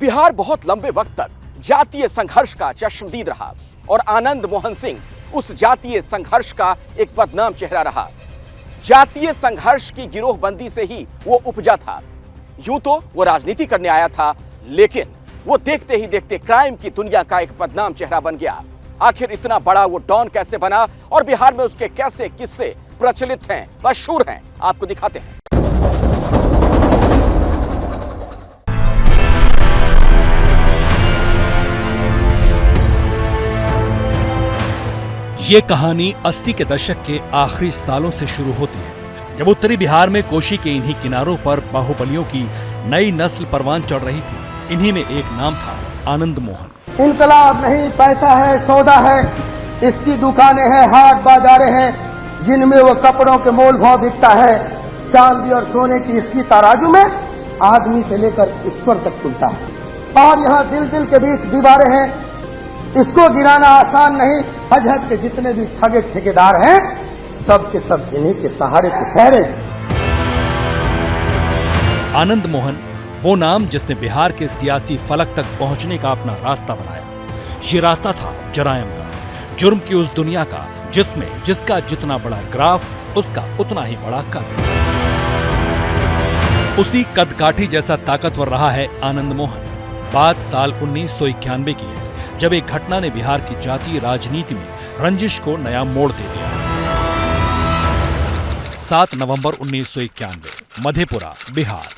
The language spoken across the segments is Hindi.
बिहार बहुत लंबे वक्त तक जातीय संघर्ष का चश्मदीद रहा और आनंद मोहन सिंह उस जातीय संघर्ष का एक बदनाम चेहरा रहा। जातीय संघर्ष की गिरोहबंदी से ही वो उपजा था। यूं तो वो राजनीति करने आया था, लेकिन वो देखते ही देखते क्राइम की दुनिया का एक बदनाम चेहरा बन गया। आखिर इतना बड़ा वो डॉन कैसे बना और बिहार में उसके कैसे किस्से प्रचलित हैं, मशहूर हैं, आपको दिखाते हैं। ये कहानी 80 के दशक के आखिरी सालों से शुरू होती है, जब उत्तरी बिहार में कोशी के इन्हीं किनारों पर बाहुबलियों की नई नस्ल परवान चढ़ रही थी। इन्हीं में एक नाम था आनंद मोहन। इनकलाब नहीं, पैसा है, सौदा है, इसकी दुकानें हैं, हाट बाजारें हैं, जिनमें वो कपड़ों के मोल भाव बिकता है। चांदी और सोने की इसकी तराजू में आदमी से लेकर ईश्वर तक खुलता है। और यहाँ दिल दिल के बीच दीवारें हैं, इसको गिराना आसान नहीं। हज हज के जितने भी ठगे ठेकेदार हैं, सब के सब इन्हीं के सहारे पे ठहरे। आनंद मोहन वो नाम जिसने बिहार के सियासी फलक तक पहुंचने का अपना रास्ता बनाया। ये रास्ता था जरायम का, जुर्म की उस दुनिया का जिसमें जिसका जितना बड़ा ग्राफ उसका उतना ही बड़ा कद। उसी कदकाठी जैसा ताकतवर रहा है आनंद मोहन। बात साल 1991 की है, जब एक घटना ने बिहार की जातीय राजनीति में रंजिश को नया मोड़ दे दिया। 7 नवंबर 1991, मधेपुरा, बिहार।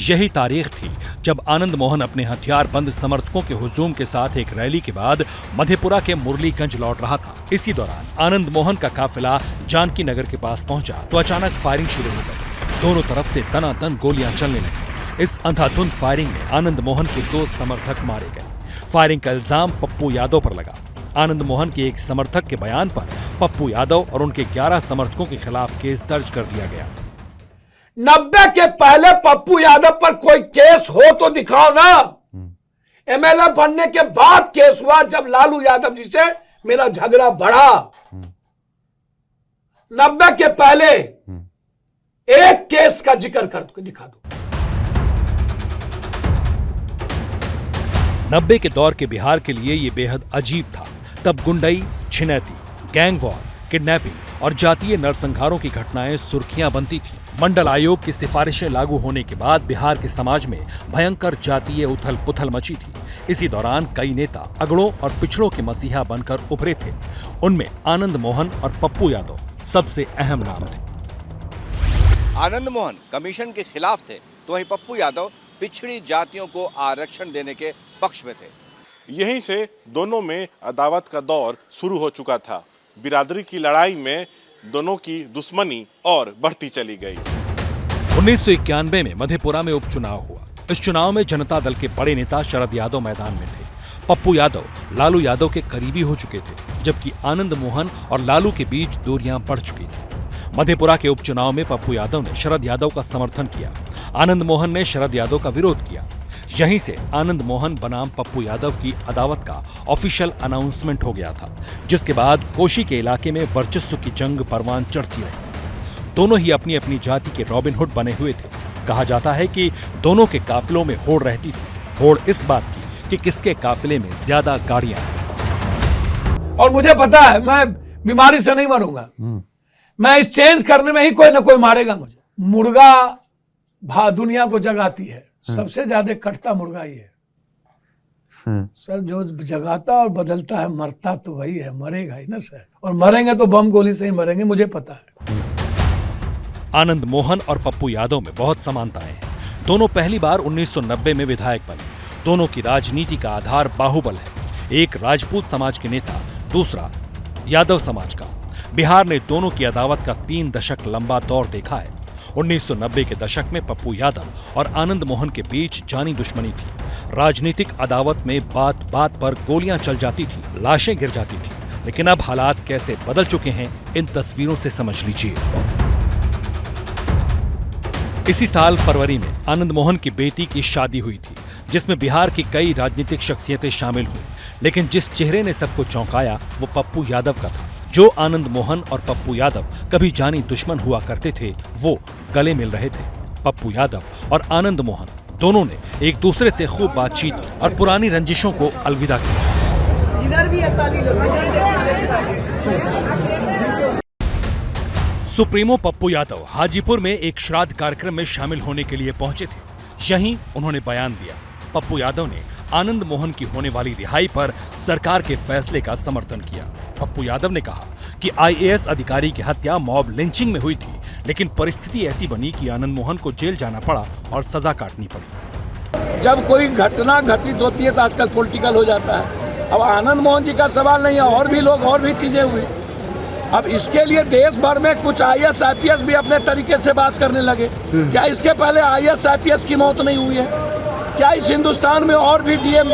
यही तारीख थी जब आनंद मोहन अपने हथियारबंद समर्थकों के हुजूम के साथ एक रैली के बाद मधेपुरा के मुरलीगंज लौट रहा था। इसी दौरान आनंद मोहन का काफिला जानकी नगर के पास पहुंचा तो अचानक फायरिंग शुरू हो गई। दोनों तरफ से दनादन गोलियां चलने लगी। इस अंधाधुंध फायरिंग में आनंद मोहन के 2 समर्थक मारे गए। फायरिंग का इल्जाम पप्पू यादव पर लगा। आनंद मोहन के एक समर्थक के बयान पर पप्पू यादव और उनके 11 समर्थकों के खिलाफ केस दर्ज कर दिया गया। 90 के पहले पप्पू यादव पर कोई केस हो तो दिखाओ ना। एमएलए बनने के बाद केस हुआ, जब लालू यादव जी से मेरा झगड़ा बढ़ा। 90 के पहले एक केस का जिक्र कर दिखा दो। 90 के दौर के बिहार के लिए ये बेहद अजीब था। तब गुंडई, छिनैती, गैंग वॉर, किडनैपिंग और जातीय नरसंहारों की घटनाएं सुर्खियां बनती थी। मंडल आयोग की सिफारिशें लागू होने के बाद बिहार के समाज में भयंकर जातीय उथल पुथल मची थी। इसी दौरान कई नेता अगड़ों और पिछड़ों के मसीहा बनकर उभरे थे। उनमें आनंद मोहन और पप्पू यादव सबसे अहम नाम थे। आनंद मोहन कमीशन के खिलाफ थे, तो वहीं पप्पू यादव पिछड़ी जातियों को आरक्षण देने के पक्ष में थे। यहीं से दोनों में अदावत का दौर शुरू हो चुका था। बिरादरी की लड़ाई में दोनों की दुश्मनी और बढ़ती चली गई। 1991 में मधेपुरा में उपचुनाव हुआ। इस चुनाव में जनता दल के बड़े नेता शरद यादव मैदान में थे। पप्पू यादव लालू यादव के करीबी हो चुके थे, जबकि आनंद मोहन और लालू के बीच दूरियां बढ़ चुकी थी। मधेपुरा के उपचुनाव में पप्पू यादव ने शरद यादव का समर्थन किया। आनंद मोहन ने शरद यादव का विरोध किया। यहीं से आनंद मोहन बनाम पप्पू यादव की अदावत का ऑफिशियल अनाउंसमेंट हो गया था, जिसके बाद कोशी के इलाके में वर्चस्व की जंग परवान चढ़ती रही। दोनों ही अपनी अपनी जाति के रॉबिन हुड बने हुए थे। कहा जाता है कि दोनों के काफिलों में होड़ रहती थी। होड़ इस बात की कि किसके काफिले में ज्यादा गाड़ियां हैं। और मुझे पता है मैं बीमारी से नहीं मरूंगा। मैं इस चेंज करने में ही कोई ना कोई मारेगा मुझे। मुर्गा दुनिया को जगाती है, सबसे ज्यादा कटता मुर्गा ही है। सर, जो जगाता और बदलता है, मरता तो वही है, मरेगा ही ना सर। और मरेंगे तो बम गोली से ही मरेंगे, मुझे पता है। आनंद मोहन और पप्पू यादव में बहुत समानताएं हैं। दोनों पहली बार 1990 में विधायक बने। दोनों की राजनीति का आधार बाहुबल है। एक राजपूत समाज के नेता, दूसरा यादव समाज का। बिहार ने दोनों की अदावत का 3 दशक लंबा दौर देखा है। 1990 के दशक में पप्पू यादव और आनंद मोहन के बीच जानी दुश्मनी थी। राजनीतिक अदावत में बात बात पर गोलियां चल जाती थी, लाशें गिर जाती थी। लेकिन अब हालात कैसे बदल चुके हैं, इन तस्वीरों से समझ लीजिए। इसी साल फरवरी में आनंद मोहन की बेटी की शादी हुई थी, जिसमें बिहार की कई राजनीतिक शख्सियतें शामिल हुई। लेकिन जिस चेहरे ने सबको चौंकाया वो पप्पू यादव का था। जो आनंद मोहन और पप्पू यादव कभी जानी दुश्मन हुआ करते थे, वो गले मिल रहे थे। पप्पू यादव और आनंद मोहन दोनों ने एक दूसरे से खूब बातचीत और पुरानी रंजिशों को अलविदा किया। इधर भी है साली लोग, सुप्रीमो पप्पू यादव हाजीपुर में एक श्राद्ध कार्यक्रम में शामिल होने के लिए पहुंचे थे। यहीं उन्होंने बयान दिया। पप्पू यादव ने आनंद मोहन की होने वाली रिहाई पर सरकार के फैसले का समर्थन किया। पप्पू यादव ने कहा कि आईएएस अधिकारी की हत्या मॉब लिंचिंग में हुई थी, लेकिन परिस्थिति ऐसी बनी कि आनंद मोहन को जेल जाना पड़ा और सजा काटनी पड़ी। जब कोई घटना घटित होती है तो आजकल पॉलिटिकल हो जाता है। अब आनंद मोहन जी का सवाल नहीं है, और भी लोग और भी चीजें हुई। अब इसके लिए देश भर में कुछ आईएएस आईपीएस भी अपने तरीके से बात करने लगे। क्या इसके पहले आईएएस आईपीएस की मौत नहीं हुई है? क्या इस हिंदुस्तान में और भी डीएम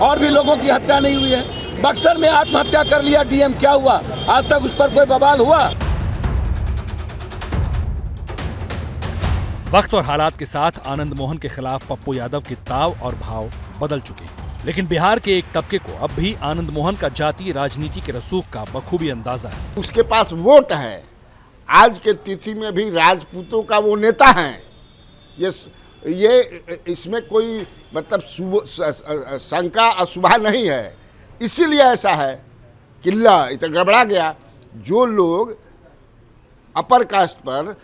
और भी लोगों की हत्या नहीं हुई है? बक्सर में आत्महत्या कर लिया डीएम, क्या हुआ? आज तक उस पर कोई बवाल हुआ? वक्त और हालात के साथ आनंद मोहन के खिलाफ पप्पू यादव के ताव और भाव बदल चुके हैं, लेकिन बिहार के एक तबके को अब भी आनंद मोहन का जातीय राजनीति के रसूख का बखूबी अंदाजा है। उसके पास वोट है। आज के तिथि में भी राजपूतों का वो नेता है। ये इसमें कोई मतलब शंका अशुभा नहीं है। इसीलिए ऐसा है किल्ला इतना गड़बड़ा गया। जो लोग अपर कास्ट पर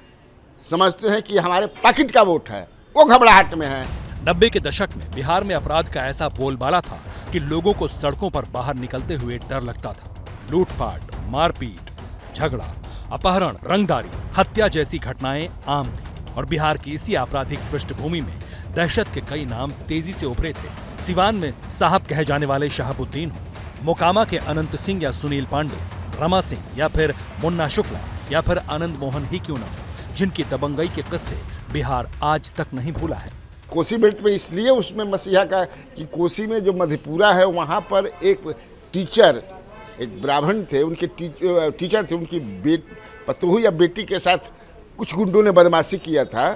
समझते हैं कि हमारे पैकेट का वोट है, वो घबराहट में है। 90 के दशक में बिहार में अपराध का ऐसा बोलबाला था कि लोगों को सड़कों पर बाहर निकलते हुए डर लगता था। लूटपाट, मारपीट, झगड़ा, अपहरण, रंगदारी, हत्या जैसी घटनाएं आम थी और बिहार की इसी आपराधिक पृष्ठभूमि में दहशत के कई नाम तेजी से उभरे थे। सिवान में साहब कहे जाने वाले शहाबुद्दीन हो, मोकामा के अनंत सिंह या सुनील पांडे, रमा सिंह या फिर मुन्ना शुक्ला या फिर आनंद मोहन ही क्यों न हो, जिनकी दबंगई के किस्से बिहार आज तक नहीं भूला है। कोसी बेल्ट में इसलिए उसमें मसीहा का कि कोसी में जो मधेपुरा है वहाँ पर एक टीचर, एक ब्राह्मण थे, उनके टीचर थे, उनकी पतोहू या बेटी के साथ कुछ गुंडों ने बदमाशी किया था।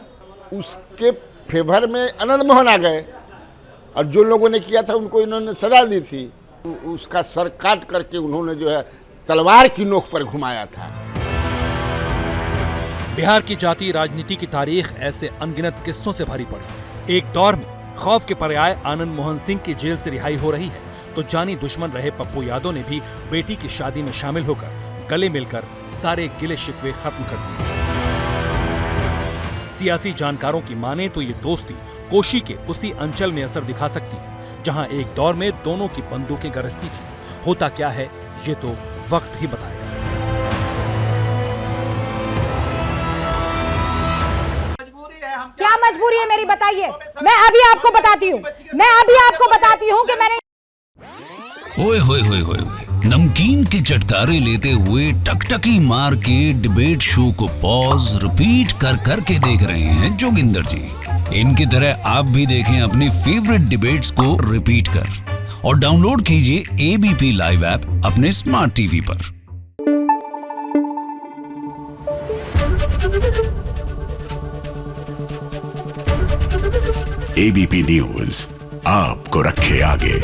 उसके फेवर में आनंद मोहन आ गए और जो लोगों ने किया था उनको इन्होंने सजा दी थी। उसका सर काट करके उन्होंने जो है तलवार की नोक पर घुमाया था। बिहार की जातीय राजनीति की तारीख ऐसे अनगिनत किस्सों से भरी पड़ी। एक दौर में खौफ के पर्याय आनंद मोहन सिंह की जेल से रिहाई हो रही है, तो जानी दुश्मन रहे पप्पू यादव ने भी बेटी की शादी में शामिल होकर गले मिलकर सारे गिले शिकवे खत्म कर दिए। सियासी जानकारों की माने तो ये दोस्ती कोशी के उसी अंचल में असर दिखा सकती है जहां एक दौर में दोनों की बंदूकें गरजती थी। होता क्या है ये तो वक्त ही बताएगा। क्या मजबूरी है मेरी, बताइए। मैं अभी आपको बताती हूँ कि मैंने ओए होए होए होए नमकीन के चटकारे लेते हुए टकटकी मार के डिबेट शो को पॉज रिपीट कर करके देख रहे हैं जोगिंदर जी। इनकी तरह आप भी देखें अपनी फेवरेट डिबेट्स को रिपीट कर और डाउनलोड कीजिए एबीपी लाइव ऐप अपने स्मार्ट टीवी पर। एबीपी न्यूज आपको रखे आगे।